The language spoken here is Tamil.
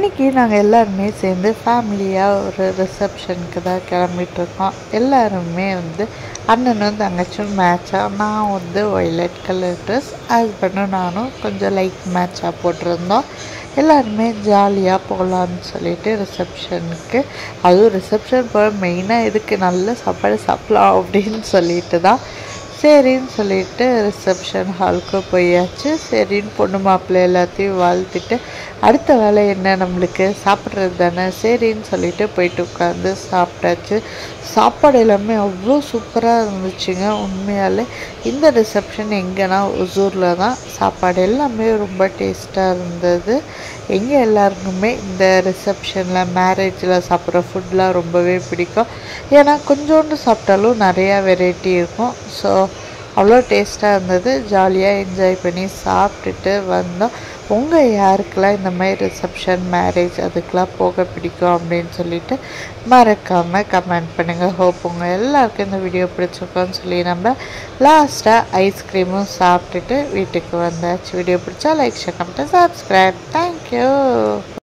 இன்றைக்கி நாங்கள் எல்லாருமே சேர்ந்து ஃபேமிலியாக ஒரு ரிசப்ஷனுக்கு தான் கிளம்பிட்டுருக்கோம். எல்லாருமே அண்ணனும் தங்கச்சும் மேட்சாக, நான் ஒய்லட் கலர் ட்ரெஸ், ஹஸ்பண்டும் நானும் கொஞ்சம் லைட் மேட்சாக போட்டிருந்தோம். எல்லாருமே ஜாலியாக போகலான்னு சொல்லிட்டு ரிசப்ஷனுக்கு, அதுவும் ரிசப்ஷன் போக மெயினாக இதுக்கு நல்ல சாப்பாடு சாப்பிட்லாம் அப்படின்னு சொல்லிட்டு தான் சரின்னு சொல்லிட்டு ரிசப்ஷன் ஹாலுக்கு போயாச்சு. சரின்னு பொண்ணு மாப்பிள்ளை எல்லாத்தையும் வாழ்த்திட்டு அடுத்த வேலை என்ன, நம்மளுக்கு சாப்பிட்றது தானே, சரின்னு சொல்லிட்டு போயிட்டு உட்காந்து சாப்பிட்டாச்சு. சாப்பாடு எல்லாமே அவ்வளோ சூப்பராக இருந்துச்சுங்க. உண்மையாலே இந்த ரிசப்ஷன் எங்கன்னா ஒசூரில் தான். சாப்பாடு எல்லாமே ரொம்ப டேஸ்ட்டாக இருந்தது. எங்கள் எல்லாருக்குமே இந்த ரிசப்ஷனில் மேரேஜில் சாப்பிட்ற ஃபுட்லாம் ரொம்பவே பிடிக்கும். ஏன்னா கொஞ்சோண்டு சாப்பிட்டாலும் நிறையா வெரைட்டி இருக்கும். ஸோ அவ்வளோ டேஸ்ட்டாக இருந்தது. ஜாலியாக என்ஜாய் பண்ணி சாப்பிட்டுட்டு வந்தோம். உங்கள் யாருக்கெல்லாம் இந்த மாதிரி ரிசப்ஷன், மேரேஜ் அதுக்கெலாம் போக பிடிக்கும் அப்படின்னு சொல்லிட்டு மறக்காமல் கமெண்ட் பண்ணுங்கள். ஹோப் உங்கள் எல்லாருக்கும் இந்த வீடியோ பிடிச்சிருக்கோன்னு சொல்லி நம்ம லாஸ்ட்டாக ஐஸ்கிரீமும் சாப்பிட்டுட்டு வீட்டுக்கு வந்தாச்சு. வீடியோ பிடிச்சா like, share, comment, subscribe. Thank you.